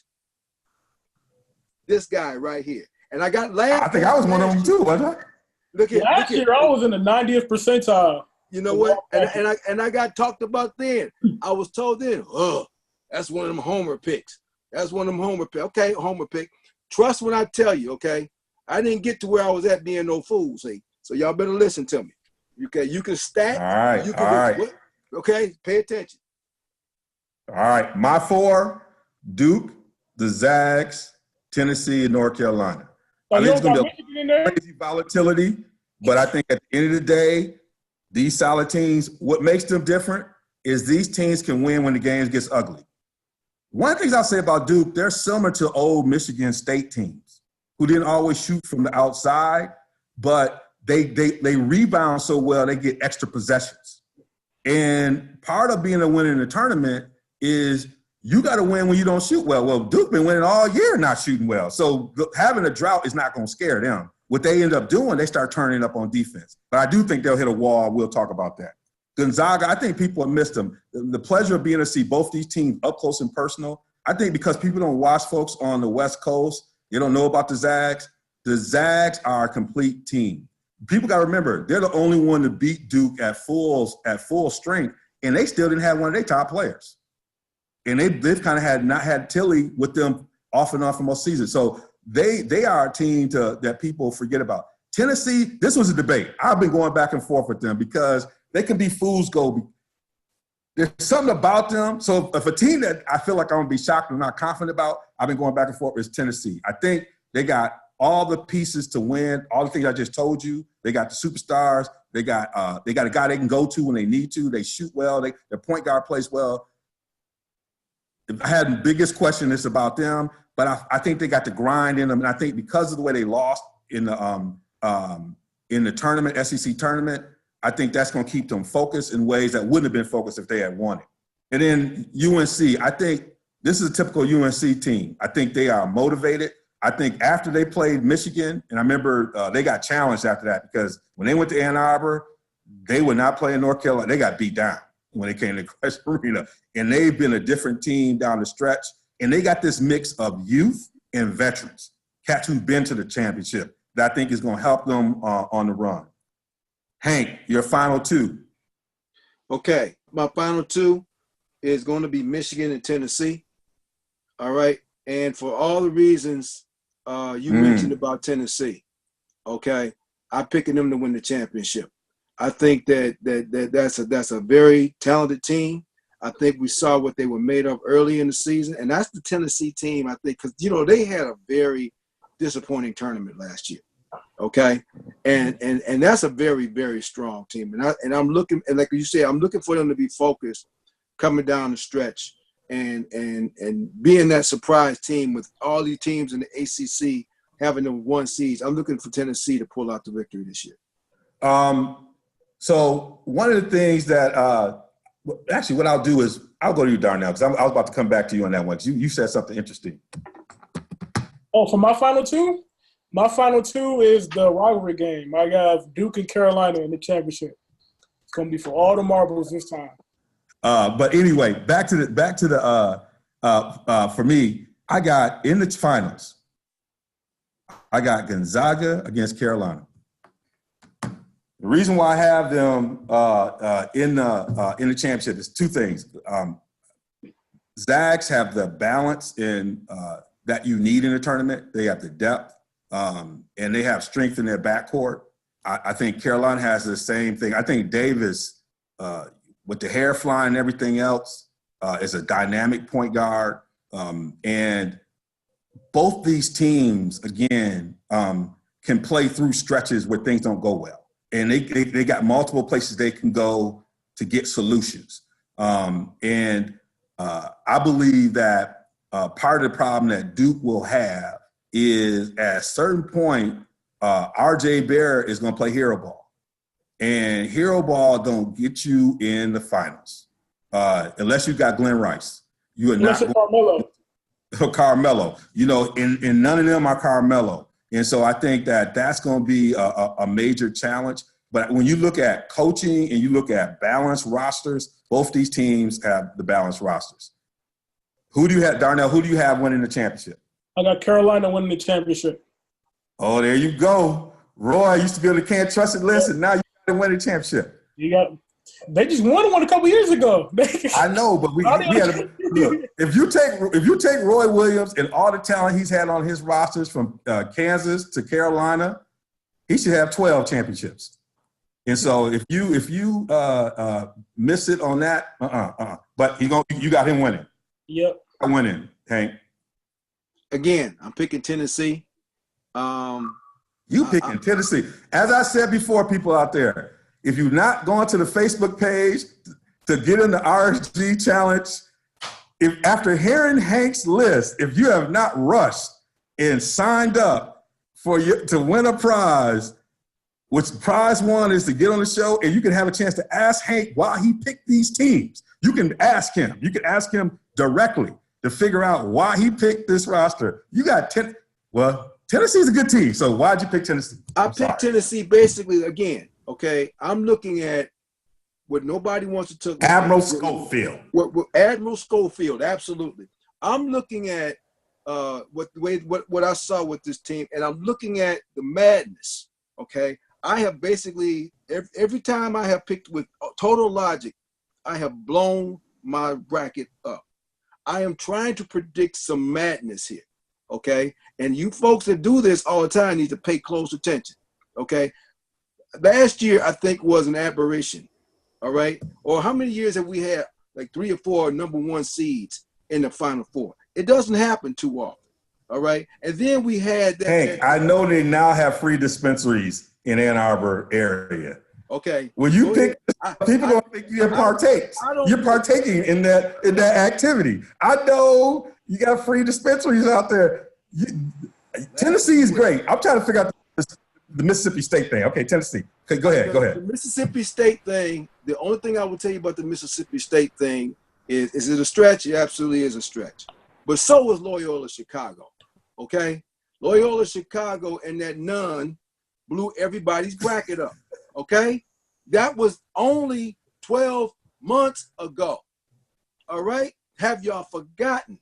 this guy right here. And I got last. I think I was one of them too, wasn't I? Last year I was in the 90th percentile. You know what? And I got talked about then. I was told then, that's one of them homer picks. That's one of them homer picks. Okay, homer pick. Trust when I tell you, okay? I didn't get to where I was at being no fool, see? So y'all better listen to me. Okay, you can stack. All right. Okay, pay attention. All right, my 4, Duke, the Zags, Tennessee, and North Carolina. So I you think it's don't going to got be Michigan in there? crazy volatility, but I think at the end of the day, these solid teams, what makes them different is these teams can win when the game gets ugly. One of the things I'll say about Duke, they're similar to old Michigan State teams who didn't always shoot from the outside, but they rebound so well, they get extra possessions. And part of being a winner in the tournament is you got to win when you don't shoot well. Well, Duke been winning all year not shooting well. So having a drought is not going to scare them. What they end up doing, they start turning up on defense. But I do think they'll hit a wall. We'll talk about that. Gonzaga, I think people have missed them. The pleasure of being able to see both these teams up close and personal, I think because people don't watch folks on the West Coast, they don't know about the Zags. The Zags are a complete team. People got to remember, they're the only one to beat Duke at full strength, and they still didn't have one of their top players. And they've kind of not had Tilly with them off and on for most seasons. So they are a team that people forget about. Tennessee, this was a debate. I've been going back and forth with them because they can be fool's gold. There's something about them. So if a team that I feel like I'm going to be shocked and not confident about, I've been going back and forth, is Tennessee. I think they got all the pieces to win, all the things I just told you. They got the superstars. They got a guy they can go to when they need to. They shoot well. Their point guard plays well. I had the biggest question is about them, but I think they got the grind in them. And I think because of the way they lost in the tournament, SEC tournament, I think that's going to keep them focused in ways that wouldn't have been focused if they had won it. And then UNC, I think this is a typical UNC team. I think they are motivated. I think after they played Michigan, and I remember they got challenged after that because when they went to Ann Arbor, they would not play in North Carolina. They got beat down when they came to Crest Arena. And they've been a different team down the stretch. And they got this mix of youth and veterans, cats who've been to the championship, that I think is going to help them on the run. Hank, your final two. Okay, my final two is going to be Michigan and Tennessee. All right, and for all the reasons you mentioned about Tennessee, okay, I'm picking them to win the championship. I think that's a very talented team. I think we saw what they were made of early in the season, and that's the Tennessee team. I think because they had a very disappointing tournament last year. Okay, and that's a very, very strong team, and I'm looking, and like you said, I'm looking for them to be focused coming down the stretch and being that surprise team with all these teams in the ACC having the 1 seeds. I'm looking for Tennessee to pull out the victory this year. So one of the things that actually what I'll do is I'll go to you, Darnell, because I was about to come back to you on that one. You said something interesting. Oh, for my final two? My final two is the rivalry game. I got Duke and Carolina in the championship. It's going to be for all the marbles this time. But anyway, back to the for me, I got in the finals, I got Gonzaga against Carolina. The reason why I have them in the championship is two things. Zags have the balance in that you need in a tournament. They have the depth. And they have strength in their backcourt. I think Carolina has the same thing. I think Davis, with the hair flying and everything else, is a dynamic point guard. And both these teams, again, can play through stretches where things don't go well. And they got multiple places they can go to get solutions. And I believe that part of the problem that Duke will have is at a certain point, R.J. Barrett is going to play hero ball. And hero ball don't get you in the finals unless you got Glenn Rice. You are not Carmelo. Carmelo. And none of them are Carmelo. And so I think that's going to be a major challenge. But when you look at coaching and you look at balanced rosters, both these teams have the balanced rosters. Who do you have, Darnell? Who do you have winning the championship? I got Carolina winning the championship. Oh, there you go. Roy used to be on the Can't Trust It list, and now you got to win the championship. They just won one a couple years ago. I know, but we had to look. If you take Roy Williams and all the talent he's had on his rosters from Kansas to Carolina, he should have 12 championships. And so if you miss it on that, but you got him winning. Yep. I'm winning, Hank. Again, I'm picking Tennessee. You picking Tennessee. As I said before, people out there, if you're not going to the Facebook page to get in the RSG challenge, if after hearing Hank's list, if you have not rushed and signed up to win a prize, which prize one is to get on the show and you can have a chance to ask Hank why he picked these teams. You can ask him. You can ask him directly to figure out why he picked this roster. You got Tennessee's a good team. So why'd you pick Tennessee? I picked Tennessee basically, again, okay, I'm looking at what nobody wants to talk about. Admiral Schofield. What Admiral Schofield, absolutely. I'm looking at what I saw with this team, and I'm looking at the madness, okay? I have basically, every time I have picked with total logic, I have blown my bracket up. I am trying to predict some madness here, okay? And you folks that do this all the time need to pay close attention, okay? Last year, I think, was an aberration, all right? Or how many years have we had, like 3 or 4 number 1 seeds in the Final Four? It doesn't happen too often, all right? And then we had that. Hey, I know they now have free dispensaries in Ann Arbor area. Okay. When you pick, people don't think you partake. You're partaking in that activity. I know you got free dispensaries out there. Tennessee is great. I'm trying to figure out the Mississippi State thing. Okay, Tennessee. Okay, go ahead. The Mississippi State thing, the only thing I will tell you about the Mississippi State thing is it a stretch? It absolutely is a stretch. But so was Loyola Chicago, okay? Loyola Chicago and that nun blew everybody's bracket up, okay? That was only 12 months ago, all right? Have y'all forgotten,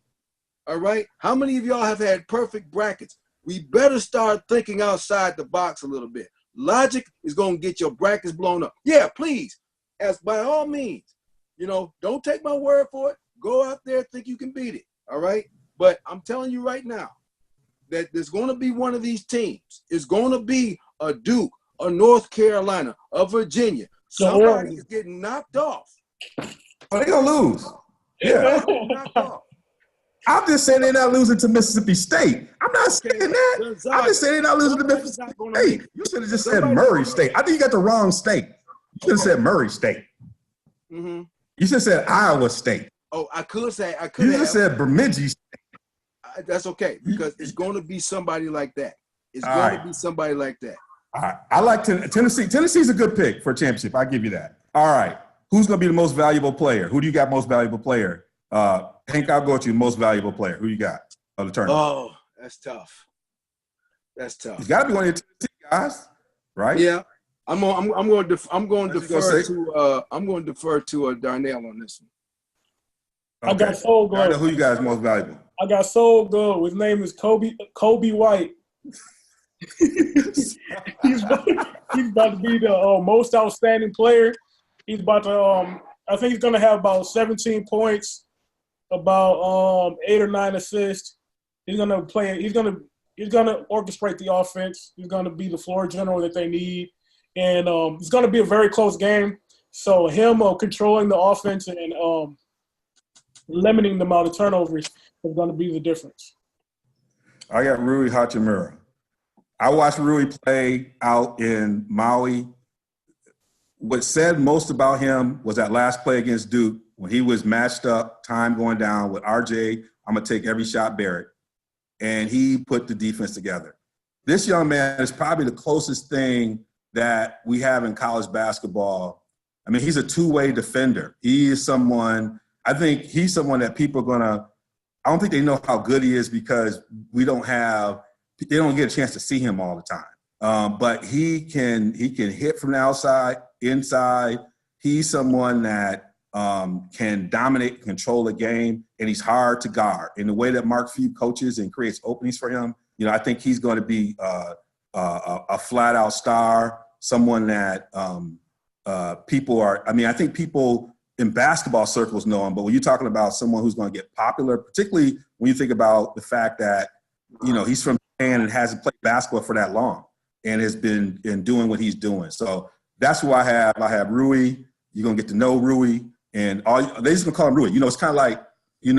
all right? How many of y'all have had perfect brackets? We better start thinking outside the box a little bit. Logic is going to get your brackets blown up. Yeah, please, as by all means, don't take my word for it. Go out there, think you can beat it, all right? But I'm telling you right now that there's going to be one of these teams. It's going to be a Duke, a North Carolina, a Virginia. Somebody is getting knocked off. Oh, they're going to lose. Yeah. I'm just saying they're not losing to Mississippi State. I'm not saying that. I'm just saying they're not losing to Mississippi State. You should have just said Murray State. I think you got the wrong state. You should have said Murray State. Mm-hmm. You should have said Iowa State. Oh, I could say. You should have said Bemidji State. That's okay, because it's going to be somebody like that. It's going to be somebody like that. All right. I like Tennessee. Tennessee's a good pick for a championship. I'll give you that. All right. Who's going to be the most valuable player? Who do you got most valuable player? Hank, I'll go to you. Most valuable player. Who you got on the tournament? Oh, that's tough. That's tough. He's got to be one of your Tennessee guys, right? Yeah. I'm going to defer to Darnell on this one. Okay. I got Soul Glow. Who you guys most valuable? I got Soul Glow. His name is Kobe White. he's about to be the most outstanding player. He's about to I think he's going to have about 17 points, about 8 or 9 assists. He's going to play. He's going to orchestrate the offense. He's going to be the floor general that they need, and it's going to be a very close game. So him controlling the offense and limiting the amount of turnovers is going to be the difference. I got Rui Hachimura. I watched Rui play out in Maui. What said most about him was that last play against Duke when he was matched up, time going down with RJ, I'm going to take every shot, Barrett. And he put the defense together. This young man is probably the closest thing that we have in college basketball. I mean, he's a two-way defender. He is someone – I think he's someone that people are going to – I don't think they know how good he is because they don't get a chance to see him all the time. But he can hit from the outside, inside. He's someone that can dominate, control the game, and he's hard to guard. In the way that Mark Few coaches and creates openings for him, I think he's going to be a flat-out star, someone that people are – I think people in basketball circles know him, but when you're talking about someone who's going to get popular, particularly when you think about the fact that, he's from Japan and hasn't played basketball for that long and has been doing what he's doing. So that's who I have. I have Rui. You're going to get to know Rui. And they're just going to call him Rui. It's kind of like, you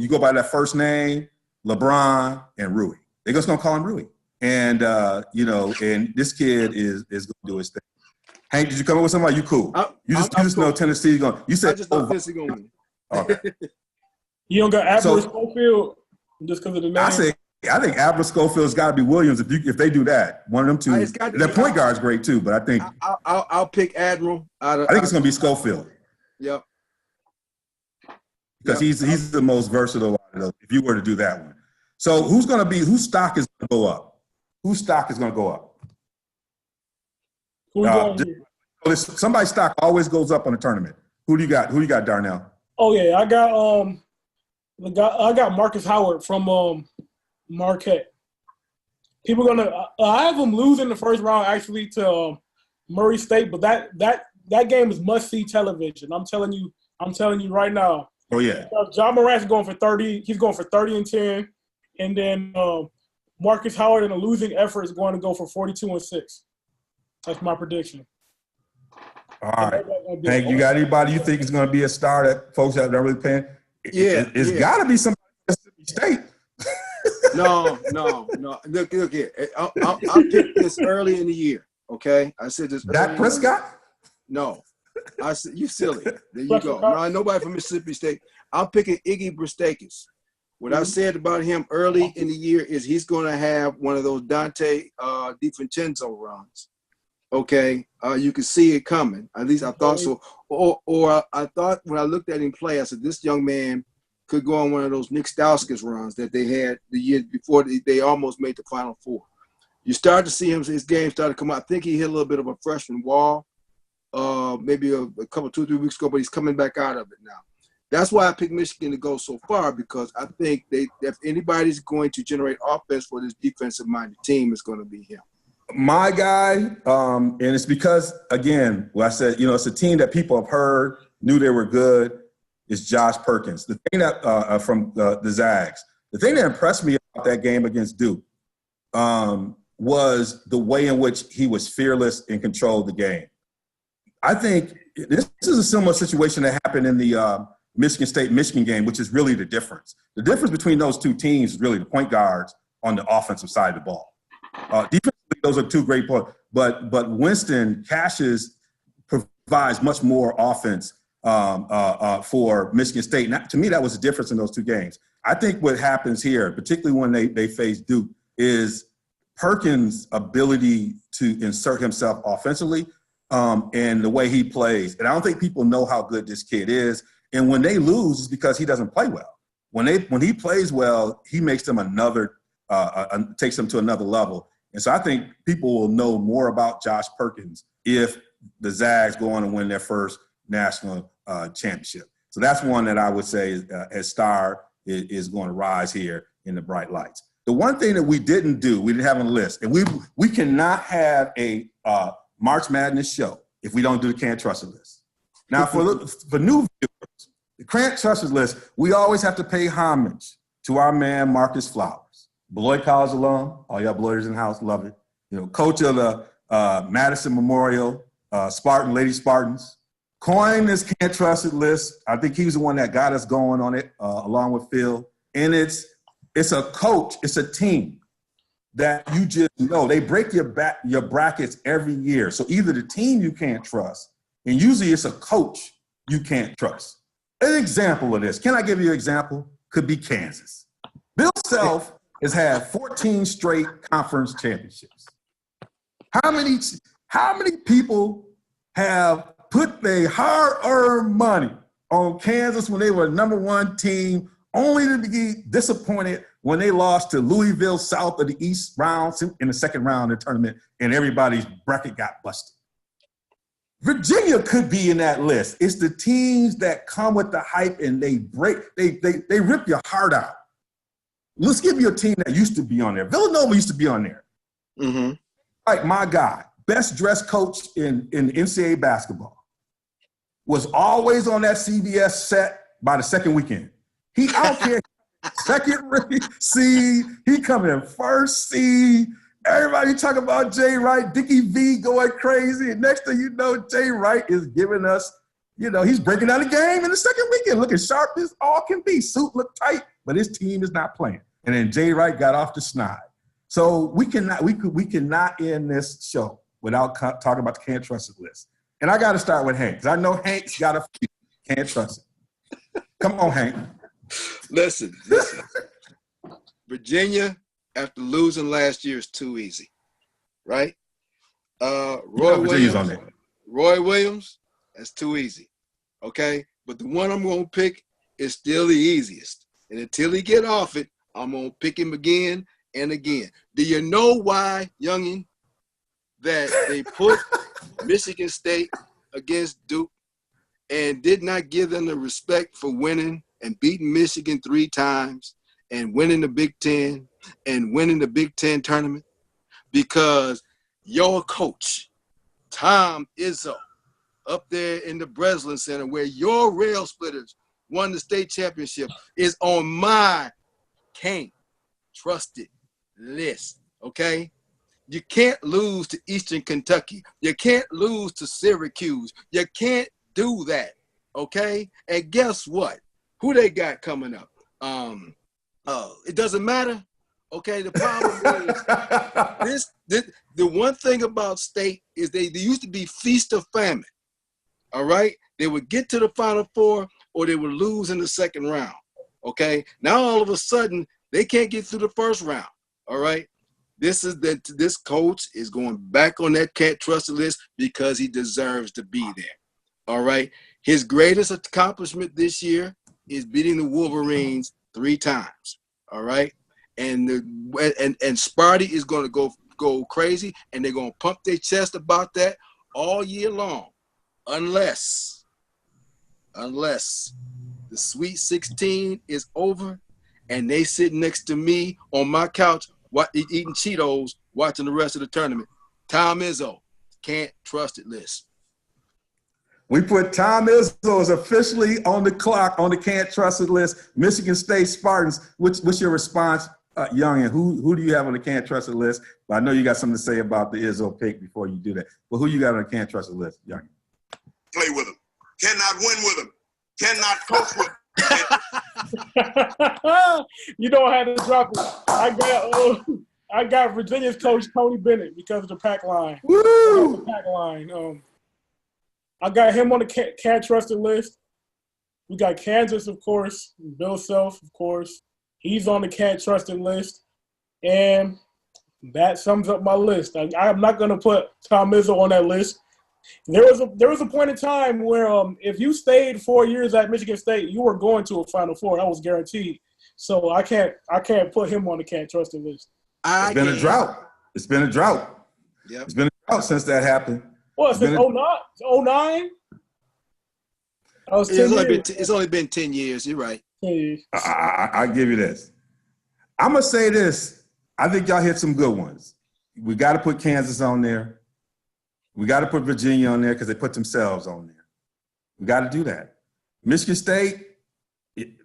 go by that first name, LeBron and Rui. They're just going to call him Rui. And and this kid is going to do his thing. Hank, did you come up with somebody? You cool? You just know Tennessee's going. You said I just know Tennessee going to win. Okay. You don't got Abner Schofield just because of the name? I think Abner Schofield's got to be Williams if they do that. One of them two. Their point guard's great too, but I think I'll pick Admiral. I think it's going to be Schofield. Yep. Because he's the most versatile out of those, if you were to do that one. So whose stock is going to go up? Whose stock is going to go up? Somebody's stock always goes up on a tournament. Who do you got? Who do you got, Darnell? Oh yeah, I got Marcus Howard from Marquette. I have them losing the first round actually to Murray State, but that game is must see television. I'm telling you right now. Oh yeah. John Morant's going for 30. He's going for 30 and 10, and then Marcus Howard in a losing effort is going to go for 42 and 6. That's my prediction. All right. Hank, you got anybody you think is going to be a star that folks have not really paying? It's got to be somebody from Mississippi State. No. Look here. I'll pick this early in the year. Okay, I said this. Dak Prescott? No, I said you silly. There you go. No, nobody from Mississippi State. I'm picking Iggy Bristakis. What I said about him early in the year is he's going to have one of those Dante DiVincenzo runs. Okay, you can see it coming. At least I thought so. Or I thought when I looked at him play, I said this young man could go on one of those Nick Stauskas runs that they had the year before they almost made the Final Four. You start to see his game start to come out. I think he hit a little bit of a freshman wall, maybe a couple, 2 or 3 weeks ago, but he's coming back out of it now. That's why I picked Michigan to go so far, because I think if anybody's going to generate offense for this defensive-minded team, it's going to be him. My guy, and it's because, again, I said, it's a team that people have heard, knew they were good, is Josh Perkins. The thing that from the Zags, the thing that impressed me about that game against Duke was the way in which he was fearless and controlled the game. I think this is a similar situation that happened in the Michigan State-Michigan game, which is really the difference. The difference between those two teams is really the point guards on the offensive side of the ball. Defensively, those are two great players, but Winston Cassius provides much more offense for Michigan State. Now, to me, that was the difference in those two games. I think what happens here, particularly when they face Duke, is Perkins' ability to insert himself offensively and the way he plays. And I don't think people know how good this kid is. And when they lose, it's because he doesn't play well. When he plays well, he makes them takes them to another level. And so I think people will know more about Josh Perkins if the Zags go on and win their first national championship. So that's one that I would say as star is going to rise here in the bright lights. The one thing that we didn't have on the list, and we cannot have a March Madness show if we don't do the Can't Trust It list. Now, for new viewers, the Can't Trust It list, we always have to pay homage to our man Marcus Flowers. Beloit College alum, all y'all Beloiters in the house, love it. Coach of the Madison Memorial Lady Spartans. Coined this Can't Trust It list. I think he was the one that got us going on it, along with Phil. And it's a coach, it's a team that you just know. They break your brackets every year. So either the team you can't trust, and usually it's a coach you can't trust. An example of this, can I give you an example? Could be Kansas. Bill Self has had 14 straight conference championships. How many people have put their hard-earned money on Kansas when they were the #1 team, only to be disappointed when they lost to Louisville South of the East round in the second round of the tournament and everybody's bracket got busted? Virginia could be in that list. It's the teams that come with the hype and they rip your heart out. Let's give you a team that used to be on there. Villanova used to be on there. Mm-hmm. Like my guy, best dressed coach in NCAA basketball, was always on that CBS set by the second weekend. He out here second seed. He coming in first seed. Everybody talking about Jay Wright, Dickie V going crazy. And next thing you know, Jay Wright is giving us, he's breaking down the game in the second weekend, looking sharp as all can be. Suit look tight, but his team is not playing. And then Jay Wright got off the snide. So we cannot end this show without talking about the can't trust it list. And I got to start with Hank, because I know Hank's got a few. Can't trust it. Come on, Hank. Listen. Virginia, after losing last year, is too easy, right? Roy Williams, that's too easy, okay? But the one I'm going to pick is still the easiest. And until he get off it, I'm going to pick him again and again. Do you know why, youngin, that they put Michigan State against Duke and did not give them the respect for winning and beating Michigan 3 times and winning the Big Ten and winning the Big Ten tournament? Because your coach, Tom Izzo, up there in the Breslin Center where your Rail Splitters won the state championship, is on my can't trust it list, okay? You can't lose to Eastern Kentucky. You can't lose to Syracuse. You can't do that, okay? And guess what? Who they got coming up? It doesn't matter, okay? The problem is the one thing about state is they used to be feast or famine, all right? They would get to the Final Four or they would lose in the second round, okay? Now all of a sudden they can't get through the first round, all right? This coach is going back on that can't trust the list because he deserves to be there, all right? His greatest accomplishment this year is beating the Wolverines 3 times, all right? And Sparty is going to go crazy, and they're going to pump their chest about that all year long, unless the Sweet 16 is over and they sit next to me on my couch eating Cheetos, watching the rest of the tournament. Tom Izzo, can't trust it list. We put Tom Izzo is officially on the clock on the can't trust it list. Michigan State Spartans. What's your response, Young? And who do you have on the can't trust it list? But I know you got something to say about the Izzo pick before you do that. But who you got on the can't trust it list, Young? Play with him. Cannot win with him. Cannot coach with him. You know I had to drop it. I got Virginia's coach Tony Bennett because of the pack line. Woo! The pack line. I got him on the can't trust it list. We got Kansas, of course. Bill Self, of course. He's on the can't trust it list. And that sums up my list. I'm not going to put Tom Izzo on that list. There was a point in time where if you stayed 4 years at Michigan State, you were going to a Final Four. That was guaranteed. So I can't put him on the can't trust it list. It's been a drought. It's been a drought. Yep. It's been a drought since that happened. What, since 09? It's only been 10 years. You're right. I give you this. I'm going to say this. I think y'all hit some good ones. We got to put Kansas on there. We got to put Virginia on there because they put themselves on there. We got to do that. Michigan State,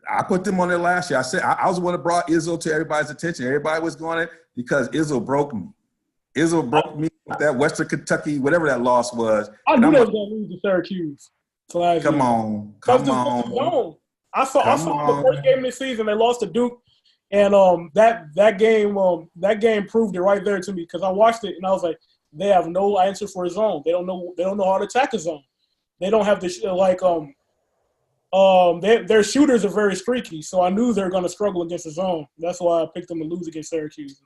I put them on there last year. I said I was the one that brought Izzo to everybody's attention. Everybody was going it because Izzo broke me. Izzo broke me with that Western Kentucky, whatever that loss was. I knew they was going to lose to Syracuse. Come on. I saw the first game of the season. They lost to Duke, and that game proved it right there to me because I watched it and I was like, they have no answer for a zone. They don't know how to attack a zone. They don't have their shooters are very streaky, so I knew they're going to struggle against the zone. That's why I picked them to lose against Syracuse.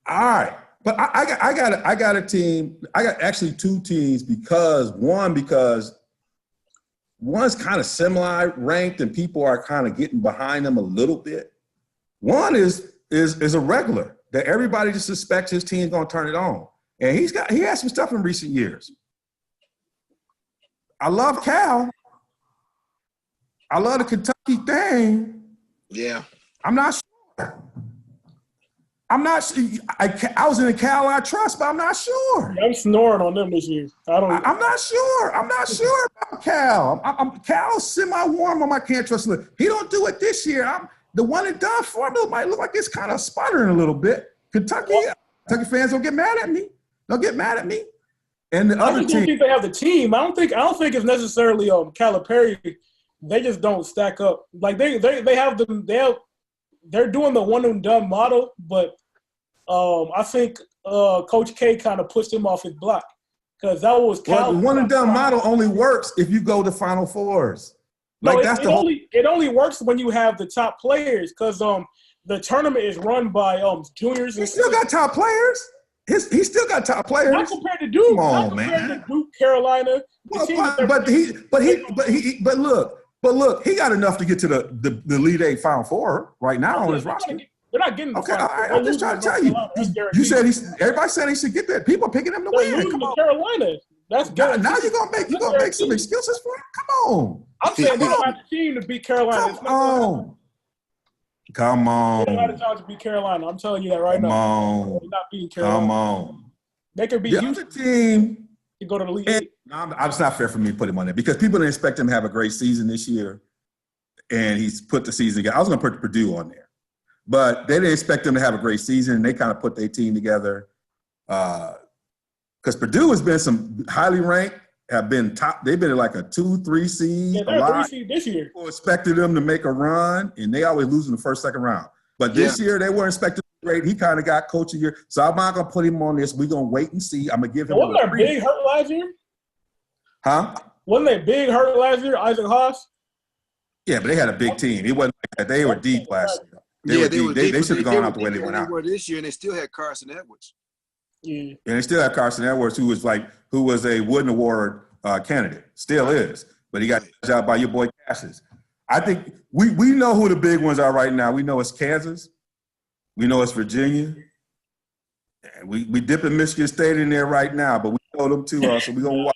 All right, but I got a team. I got actually 2 teams because one's kind of semi-ranked and people are kind of getting behind them a little bit. One is a regular that everybody just suspects his team's going to turn it on, and he has some stuff in recent years. I love Cal. I love the Kentucky thing. Yeah. I'm not sure. I was in the Cal I trust, but I'm not sure. I'm snoring on them this year. I'm not sure. I'm not sure about Cal. Cal's semi-warm on my can't trust list. He don't do it this year. The one and done formula might look like it's kind of sputtering a little bit. Kentucky fans don't get mad at me. Don't get mad at me. And the other team, don't think they have the team. I don't think it's necessarily Calipari. They just don't stack up. Like they have them. They're doing the one and done model, but I think Coach K kind of pushed him off his block because that was Well, the one and done model only works if you go to Final Fours. No, Like that's the whole. It only works when you have the top players because the tournament is run by juniors. He still got top players. He still got top players. Not compared to Duke. Come on, not compared man. to Duke, Carolina. But look, he got enough to get to the Elite Eight Final Four right now on his roster. They're not getting the Okay, all Final right. Four. I'm just trying to tell you. You said everybody said he should get that. People are picking him to They're win. losing Come to on. Carolina. That's Now you're gonna make some excuses for him. Come on. I'm saying they don't have the team to beat Carolina. Come on. They don't have the talent to beat Carolina. I'm telling you that right now. They're not beating Carolina. Come on. They could beat The Houston other team to go to the Elite Eight. It's not fair for me to put him on there because people didn't expect him to have a great season this year, and he's put the season together. I was going to put Purdue on there, but they didn't expect him to have a great season, and they kind of put their team together because Purdue has been some highly ranked, have been top. They've been like a 2-3 seed. Yeah, they're a 3 seed this year. People expected them to make a run, and they always lose in the first, second round. But this year, they weren't expected. Great. He kind of got coach of the year. So I'm not going to put him on this. We're going to wait and see. I'm going to give him Wasn't there big hurt last year? Huh? Wasn't there big hurt last year, Isaac Haas? Yeah, but they had a big team. It wasn't like that. They were deep last year. They should have gone out the way they went out. They were this year, and they still had Carson Edwards. Yeah. And they still had Carson Edwards, who was a Wooden Award candidate. Still is. But he got out by your boy Cassius. I think we know who the big ones are right now. We know it's Kansas. We know it's Virginia. We dipping Michigan State in there right now, but we know them too. So we're gonna watch.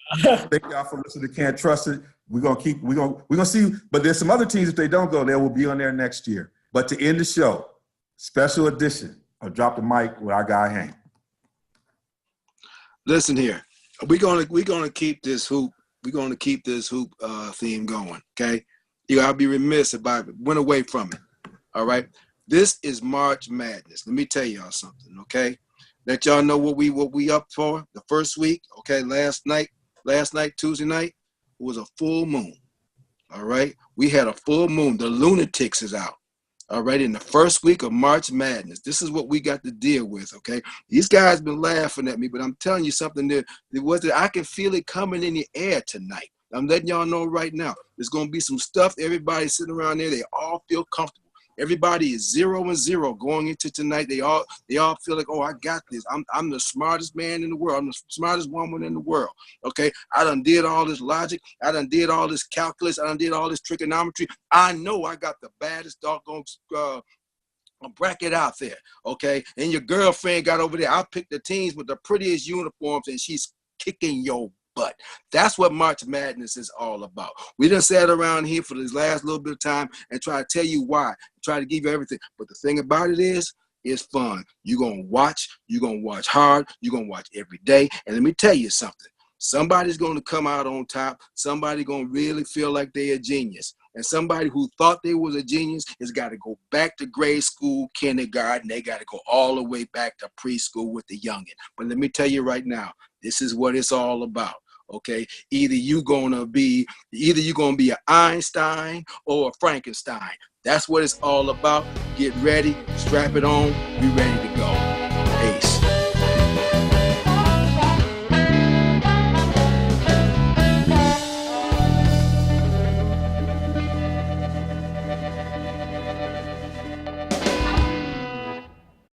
Thank y'all for listening to Can't Trust It. We're gonna see. But there's some other teams, if they don't go, they will be on there next year. But to end the show, special edition of Drop the Mic with our guy Hank. Listen here, we're gonna keep this hoop. We're gonna keep this hoop theme going. Okay, I'll be remiss if I went away from it. All right. This is March Madness. Let me tell y'all something, okay? Let y'all know what we up for the first week, okay? Last night, Tuesday night, was a full moon, all right? We had a full moon. The lunatics is out, all right? In the first week of March Madness, this is what we got to deal with, okay? These guys been laughing at me, but I'm telling you something that I can feel it coming in the air tonight. I'm letting y'all know right now. There's going to be some stuff. Everybody sitting around there, they all feel comfortable. Everybody is 0-0 going into tonight. They all feel like, oh, I got this. I'm the smartest man in the world. I'm the smartest woman in the world. Okay, I done did all this logic. I done did all this calculus. I done did all this trigonometry. I know I got the baddest doggone bracket out there. Okay, and your girlfriend got over there. I picked the teams with the prettiest uniforms, and she's kicking your butt. That's what March Madness is all about. We done sat around here for this last little bit of time and try to tell you why, try to give you everything. But the thing about it is, it's fun. You're going to watch hard, you're going to watch every day. And let me tell you something. Somebody's going to come out on top. Somebody going to really feel like they're a genius. And somebody who thought they was a genius has got to go back to grade school, kindergarten. They got to go all the way back to preschool with the youngin'. But let me tell you right now, this is what it's all about. Okay, either you're gonna be an Einstein or a Frankenstein. That's what it's all about. Get ready, strap it on, be ready to go. Peace.